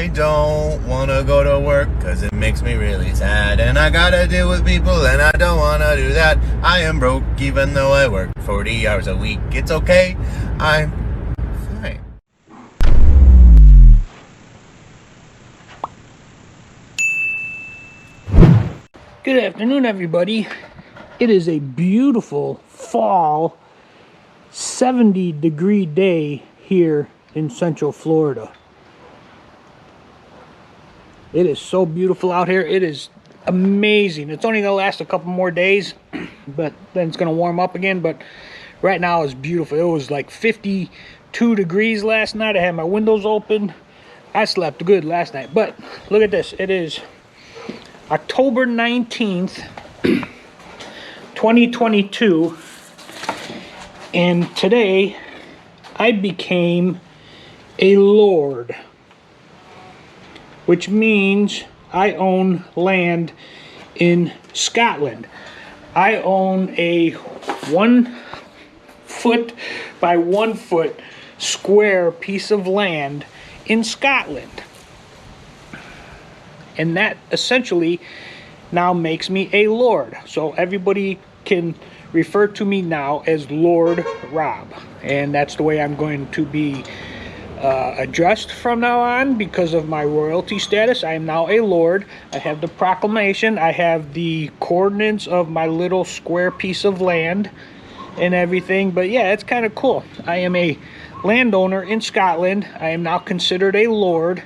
I don't wanna go to work, cause it makes me really sad. And I gotta deal with people, and I don't wanna do that. I am broke, even though I work 40 hours a week. It's okay, I'm fine. Good afternoon, everybody. It is a beautiful fall 70-degree day here in Central Florida. It is so beautiful out here. It is amazing. It's only gonna last a couple more days, but then it's gonna warm up again. But right now it's beautiful. It was like 52 degrees last night. I had my windows open. I slept good last night. But look at this. It is October 19th, 2022, and today I became a lord, which means I own land in Scotland. I own a 1 foot by 1 foot square piece of land in Scotland. And that essentially now makes me a lord. So everybody can refer to me now as Lord Rob. And that's the way I'm going to be addressed from now on because of my royalty status. I am now a lord. I have the proclamation. I have the coordinates of my little square piece of land and everything. But yeah, it's kind of cool. I am a landowner in Scotland. I am now considered a lord.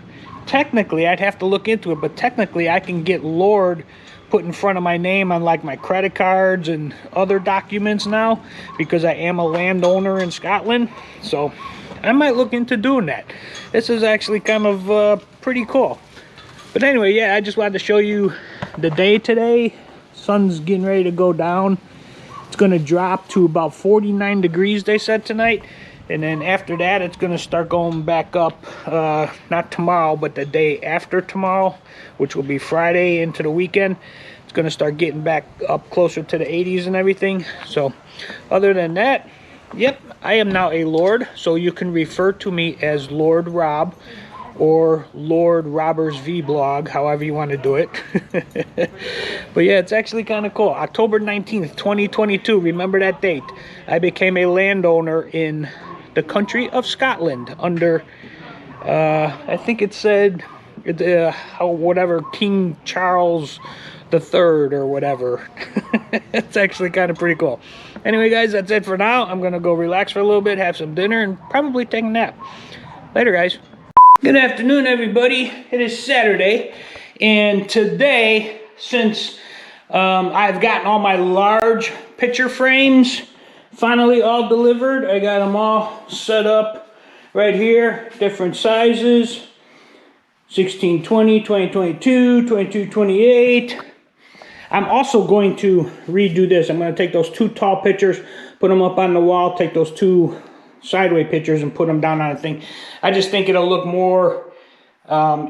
Technically, I'd have to look into it, but technically I can get Lord put in front of my name on like my credit cards and other documents now because I am a landowner in Scotland. So I might look into doing that. This is actually kind of pretty cool. But anyway, yeah, I just wanted to show you the day today. Sun's getting ready to go down. It's going to drop to about 49 degrees, they said, tonight. And then after that, it's going to start going back up, not tomorrow, but the day after tomorrow, which will be Friday into the weekend. It's going to start getting back up closer to the 80s and everything. So other than that, yep, I am now a lord. So you can refer to me as Lord Rob or Lord Robbers Vlog, however you want to do it. But yeah, it's actually kind of cool. October 19th, 2022. Remember that date. I became a landowner in the country of Scotland under, I think it said, whatever, King Charles III or whatever. It's actually kind of pretty cool. Anyway, guys, that's it for now. I'm going to go relax for a little bit, have some dinner, and probably take a nap. Later, guys. Good afternoon, everybody. It is Saturday, and today, since I've gotten all my large picture frames finally all delivered, I got them all set up right here, different sizes, 1620, 2022, 2228. I'm also going to redo this. I'm going to take those 2 tall pictures, put them up on the wall, take those 2 sideways pictures and put them down on a thing. I just think it'll look more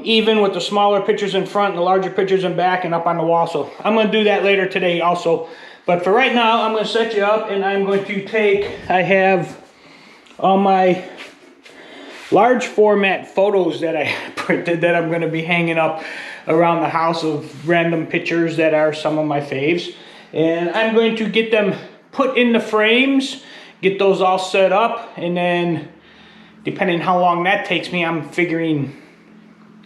even with the smaller pictures in front and the larger pictures in back and up on the wall. So I'm going to do that later today also. But for right now, I'm going to set you up and I'm going to take, I have all my large format photos that I printed that I'm going to be hanging up around the house of random pictures that are some of my faves. And I'm going to get them put in the frames, get those all set up, and then depending how long that takes me, I'm figuring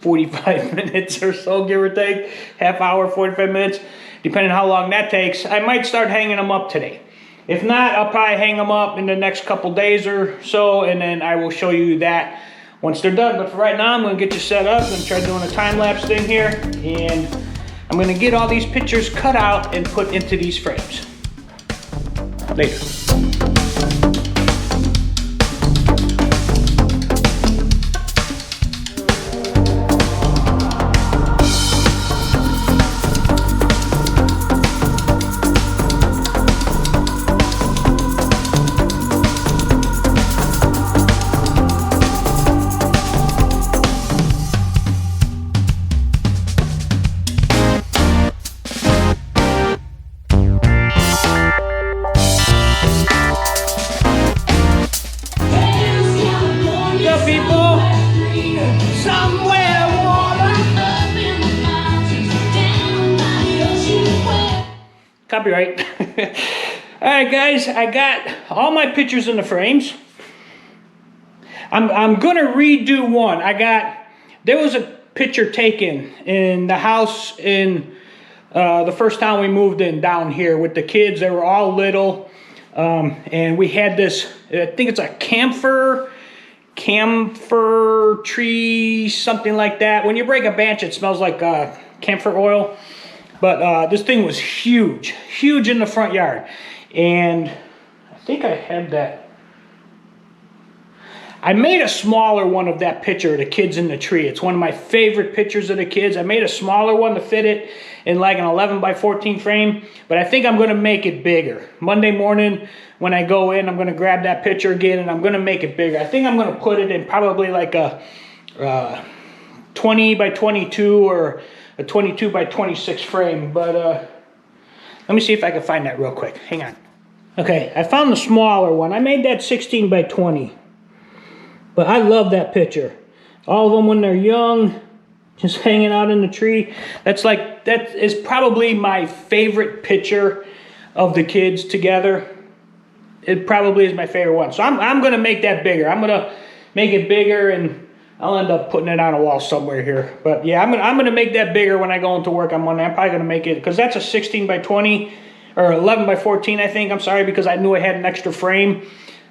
45 minutes or so, give or take, half hour, 45 minutes. Depending on how long that takes, I might start hanging them up today. If not, I'll probably hang them up in the next couple days or so, and then I will show you that once they're done. But for right now, I'm going to get you set up. I'm going to try doing a time-lapse thing here, and I'm going to get all these pictures cut out and put into these frames. Later. people somewhere warm. Copyright. All right, guys, I got all my pictures in the frames. I'm gonna redo one. There was a picture taken in the house in the first time we moved in down here with the kids. They were all little, and we had this, I think it's a camphor tree, something like that. When you break a branch, it smells like camphor oil. But this thing was huge in the front yard. And I think I had that. I made a smaller one of that picture of the kids in the tree. It's one of my favorite pictures of the kids. I made a smaller one to fit it in like an 11 by 14 frame, but I think I'm gonna make it bigger. Monday morning when I go in, I'm gonna grab that picture again and I'm gonna make it bigger. I think I'm gonna put it in probably like a 20 by 22 or a 22 by 26 frame, but let me see if I can find that real quick. Hang on. Okay, I found the smaller one. I made that 16 by 20. But I love that picture. All of them when they're young, just hanging out in the tree. That is probably my favorite picture of the kids together. It probably is my favorite one. So I'm gonna make that bigger. I'm gonna make it bigger and I'll end up putting it on a wall somewhere here. But yeah, I'm gonna make that bigger when I go into work on Monday. I'm probably gonna make it, because that's a 16 by 20 or 11 by 14, I think. I'm sorry, because I knew I had an extra frame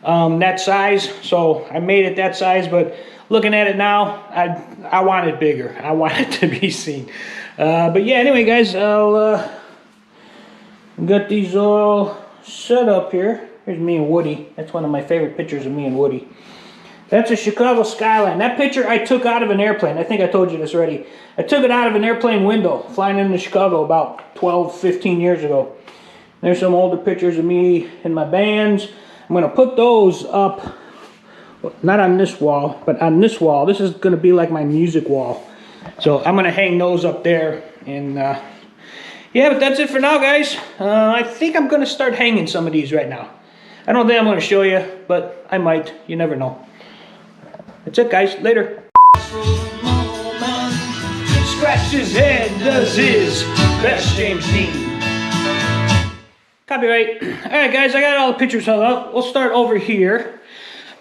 that size, so I made it that size. But looking at it now, I want it bigger. I want it to be seen. But yeah, anyway, guys, I'll got these all set up here. Here's me and Woody. That's one of my favorite pictures of me and Woody. That's a Chicago skyline. That picture I took out of an airplane. I think I told you this already. I took it out of an airplane window flying into Chicago about 12, 15 years ago. There's some older pictures of me and my bands. I'm going to put those up, not on this wall, but on this wall. This is going to be like my music wall. So I'm going to hang those up there. And yeah, but that's it for now, guys. I think I'm going to start hanging some of these right now. I don't think I'm going to show you, but I might. You never know. That's it, guys. Later. Scratch his head, does his best, James Dean. Copyright. Alright, guys, I got all the pictures hung up. We'll start over here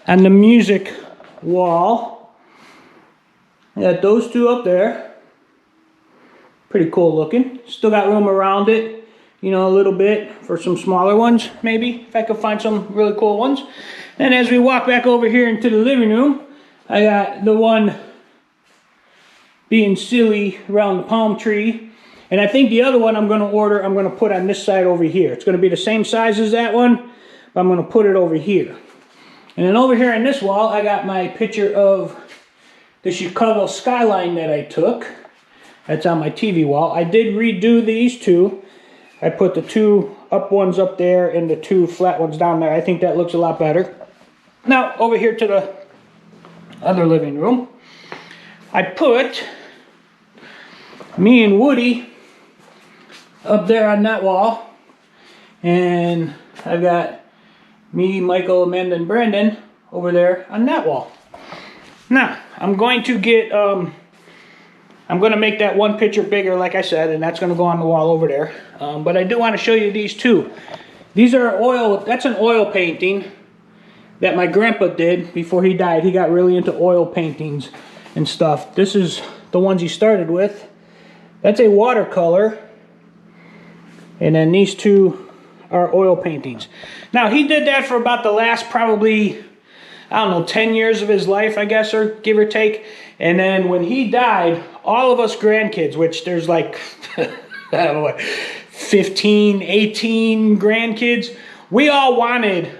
on the music wall. I got those two up there. Pretty cool looking. Still got room around it, you know, a little bit for some smaller ones, maybe, if I could find some really cool ones. And as we walk back over here into the living room, I got the one being silly around the palm tree. And I think the other one I'm going to put on this side over here. It's going to be the same size as that one, but I'm going to put it over here. And then over here on this wall, I got my picture of the Chicago skyline that I took. That's on my TV wall. I did redo these two. I put the two up ones up there and the two flat ones down there. I think that looks a lot better. Now, over here to the other living room, I put me and Woody up there on that wall, and I've got me, Michael, Amanda, and Brandon over there on that wall. Now, I'm going to get, I'm going to make that one picture bigger, like I said, and that's going to go on the wall over there. But I do want to show you these two. These are that's an oil painting that my grandpa did before he died. He got really into oil paintings and stuff. This is the ones he started with. That's a watercolor. And then these two are oil paintings. Now, he did that for about the last probably, I don't know, 10 years of his life, I guess, or give or take. And then when he died, all of us grandkids, which there's like, I don't know what, 15, 18 grandkids, we all wanted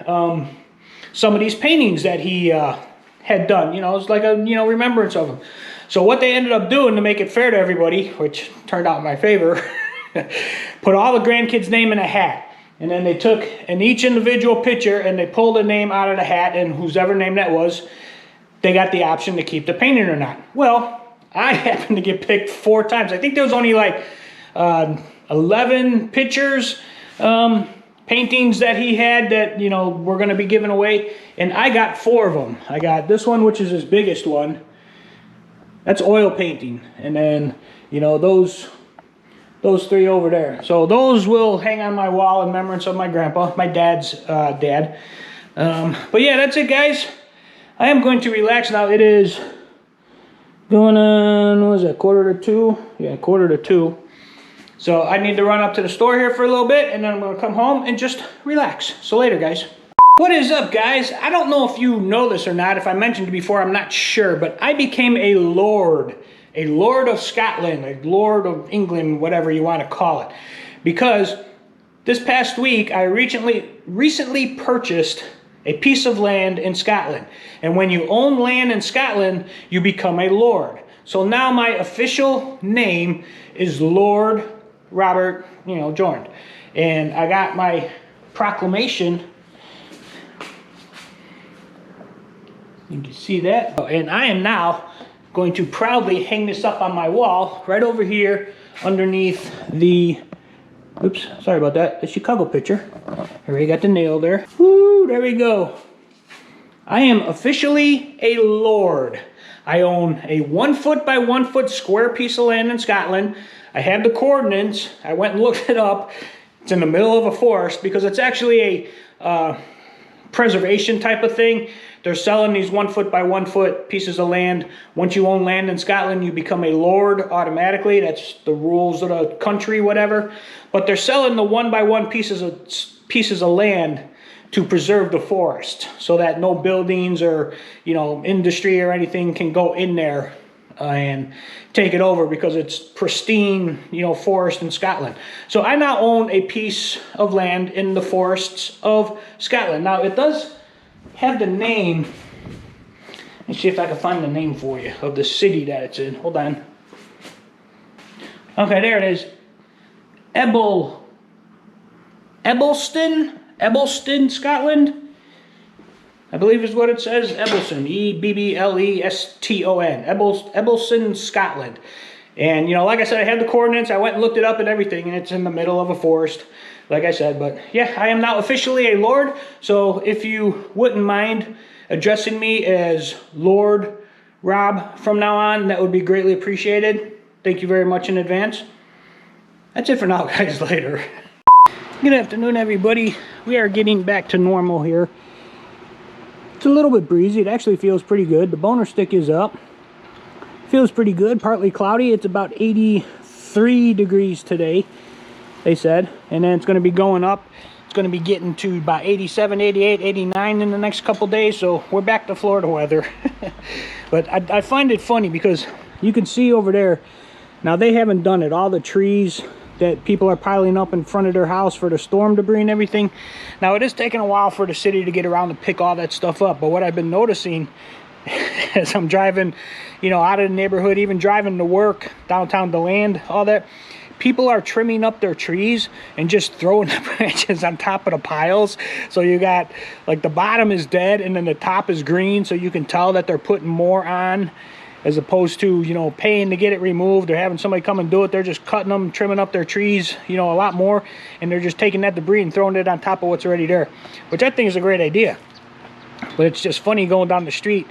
some of these paintings that he had done. You know, it's like a, you know, remembrance of him. So what they ended up doing to make it fair to everybody, which turned out in my favor, put all the grandkids' name in a hat. And then they took in each individual picture and they pulled a name out of the hat, and whoever name that was, they got the option to keep the painting or not. Well, I happened to get picked 4 times. I think there was only like 11 pictures, paintings that he had that, you know, were going to be given away. And I got 4 of them. I got this one, which is his biggest one. That's oil painting. And then, you know, those Those three over there. So those will hang on my wall in remembrance of my grandpa, my dad's dad. But yeah, that's it, guys. I am going to relax now. It is going on, what is it, 1:45? Yeah, 1:45. So I need to run up to the store here for a little bit, and then I'm going to come home and just relax. So later, guys. What is up, guys? I don't know if you know this or not. If I mentioned it before, I'm not sure. But I became a lord. A lord of Scotland. A lord of England, whatever you want to call it. Because this past week, I recently purchased a piece of land in Scotland. And when you own land in Scotland, you become a lord. So now my official name is Lord Robert, Jordan. And I got my proclamation. You can see that. And I am now going to proudly hang this up on my wall right over here underneath the, oops, sorry about that, the Chicago picture. I already got the nail there. Woo, there we go. I am officially a lord. I own a 1 foot by 1 foot square piece of land in Scotland. I have the coordinates. I went and looked it up. It's in the middle of a forest because it's actually a preservation type of thing. They're selling these 1 foot by 1 foot pieces of land. Once you own land in Scotland, you become a lord automatically. That's the rules of the country, whatever. But they're selling the 1 by 1 pieces of land to preserve the forest so that no buildings or, industry or anything can go in there and take it over because it's pristine, forest in Scotland. So I now own a piece of land in the forests of Scotland. Now it does have the name. Let's see if I can find the name for you of the city that it's in. Hold on. Okay, there it is. Ebbleston, Scotland. I believe is what it says. Ebbleston, Ebbleston, Ebbleston, Scotland. And like I said, I had the coordinates. I went and looked it up and everything, and it's in the middle of a forest, like I said. But yeah, I am now officially a lord. So if you wouldn't mind addressing me as Lord Rob from now on, that would be greatly appreciated. Thank you very much in advance. That's it for now, guys. Later. Good afternoon, everybody. We are getting back to normal here. It's a little bit breezy. It actually feels pretty good. The boner stick is up. Feels pretty good. Partly cloudy. It's about 83 degrees today, they said. And then it's going to be going up. It's going to be getting to about 87, 88, 89 in the next couple days. So we're back to Florida weather. But I find it funny because you can see over there. Now, they haven't done it. All the trees that people are piling up in front of their house for the storm debris and everything. Now, it is taking a while for the city to get around to pick all that stuff up. But what I've been noticing as I'm driving, out of the neighborhood, even driving to work, downtown DeLand, all that, people are trimming up their trees and just throwing the branches on top of the piles. So you got, like, the bottom is dead and then the top is green. So you can tell that they're putting more on, as opposed to, paying to get it removed or having somebody come and do it. They're just cutting them, trimming up their trees, a lot more. And they're just taking that debris and throwing it on top of what's already there, which I think is a great idea. But it's just funny going down the street,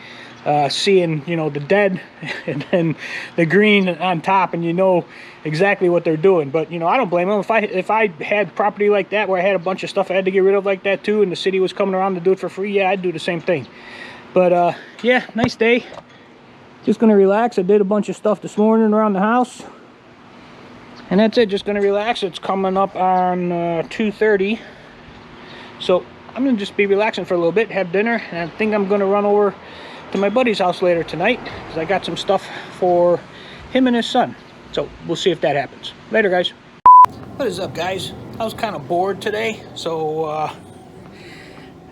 seeing, the dead and then the green on top, and exactly what they're doing. But, I don't blame them. If I had property like that where I had a bunch of stuff I had to get rid of like that too, and the city was coming around to do it for free, yeah, I'd do the same thing. But, yeah, nice day. Just going to relax. I did a bunch of stuff this morning around the house. And that's it. Just going to relax. It's coming up on 2:30. So I'm going to just be relaxing for a little bit, have dinner. And I think I'm going to run over to my buddy's house later tonight, because I got some stuff for him and his son. So we'll see if that happens. Later, guys. What is up, guys? I was kind of bored today. So I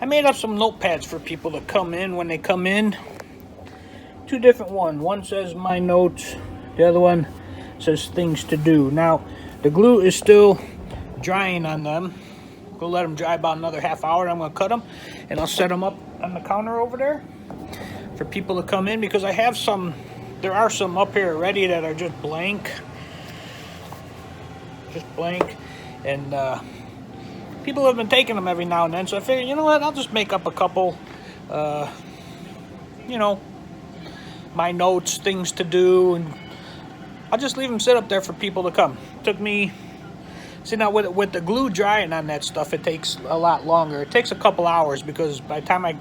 made up some notepads for people to come in when they come in. Two different ones. One says my notes, the other one says things to do. Now, the glue is still drying on them. Go let them dry about another half hour. I'm going to cut them and I'll set them up on the counter over there for people to come in, because I have some, there are some up here already that are just blank. And people have been taking them every now and then, so I figured, you know what, I'll just make up a couple, my notes, things to do, and I'll just leave them sit up there for people to come. Took me, see now with the glue drying on that stuff, it takes a lot longer. It takes a couple hours because by the time I,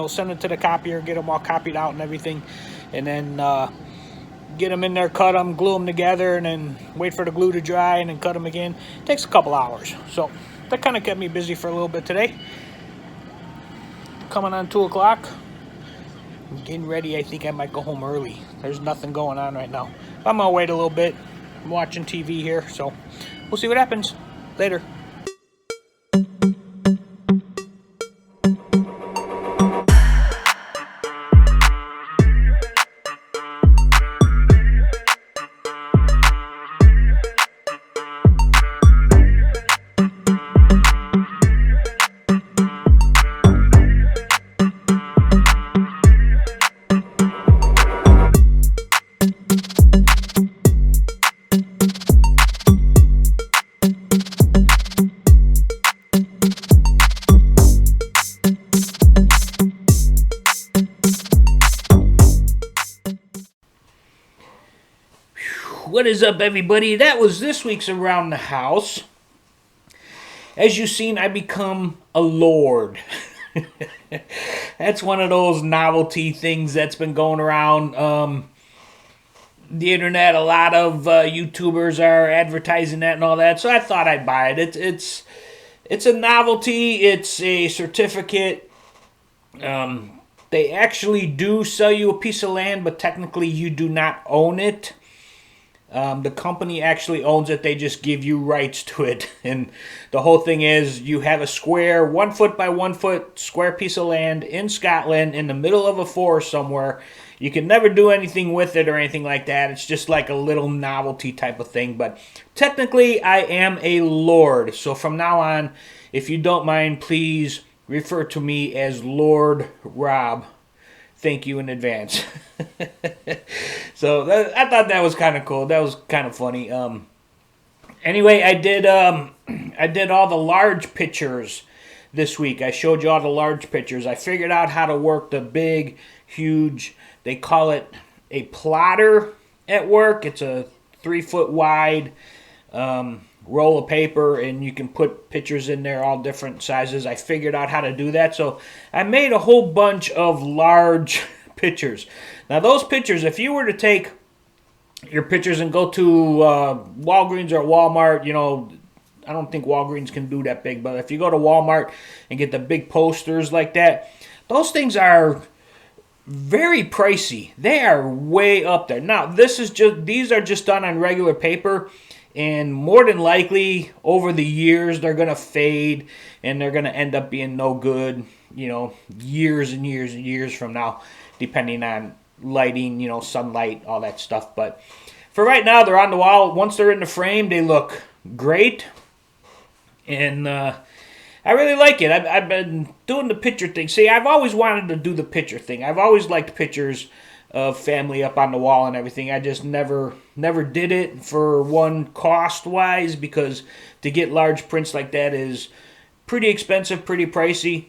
send it to the copier, get them all copied out and everything, and then get them in there, cut them, glue them together, and then wait for the glue to dry and then cut them again. It takes a couple hours. So that kind of kept me busy for a little bit today. Coming on 2 o'clock. I'm getting ready. I think I might go home early. There's nothing going on right now. I'm gonna wait a little bit. I'm watching TV here, so we'll see what happens. Later. What is up, everybody? That was this week's Around the House. As you've seen, I become a lord. That's one of those novelty things that's been going around the internet. A lot of YouTubers are advertising that and all that, so I thought I'd buy it. It's a novelty. It's a certificate. They actually do sell you a piece of land, but technically you do not own it. The company actually owns it. They just give you rights to it. And the whole thing is you have a square 1 foot by 1 foot square piece of land in Scotland in the middle of a forest somewhere. You can never do anything with it or anything like that. It's just like a little novelty type of thing. But technically I am a lord. So from now on, if you don't mind, please refer to me as Lord Rob. Thank you in advance. So I thought that was kind of cool. That was kind of funny. Anyway, I did all the large pictures this week. I showed you all the large pictures. I figured out how to work the big, huge, they call it a plotter at work. It's a 3 foot wide roll of paper, and you can put pictures in there all different sizes. I figured out how to do that, so I made a whole bunch of large pictures. Now those pictures, if you were to take your pictures and go to Walgreens or Walmart, I don't think Walgreens can do that big, but if you go to Walmart and get the big posters like that, those things are very pricey. They are way up there. Now these are just done on regular paper. And more than likely, over the years, they're going to fade and they're going to end up being no good, years and years and years from now, depending on lighting, sunlight, all that stuff. But for right now, they're on the wall. Once they're in the frame, they look great. And I really like it. I've been doing the picture thing. See, I've always wanted to do the picture thing. I've always liked pictures of family up on the wall and everything. I just never did it, for one, cost-wise, because to get large prints like that is pretty expensive, pretty pricey.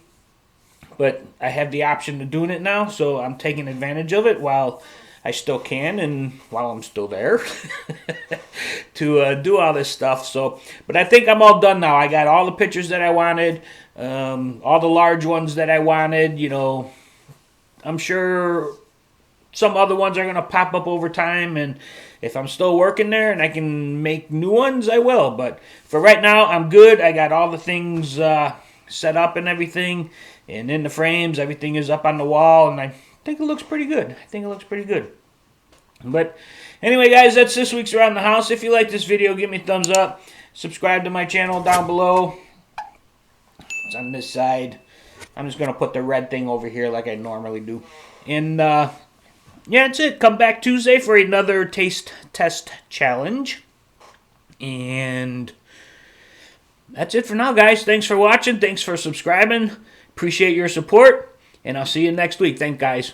But I have the option of doing it now, so I'm taking advantage of it while I still can and while I'm still there to do all this stuff. So, but I think I'm all done now. I got all the pictures that I wanted, all the large ones that I wanted. I'm sure some other ones are going to pop up over time, and if I'm still working there and I can make new ones, I will. But for right now, I'm good. I got all the things set up and everything, and in the frames, everything is up on the wall, and I think it looks pretty good. But anyway, guys, that's this week's Around the House. If you like this video, give me a thumbs up. Subscribe to my channel down below. It's on this side. I'm just going to put the red thing over here like I normally do. And yeah, that's it. Come back Tuesday for another taste test challenge. And that's it for now, guys. Thanks for watching. Thanks for subscribing. Appreciate your support. And I'll see you next week. Thanks, guys.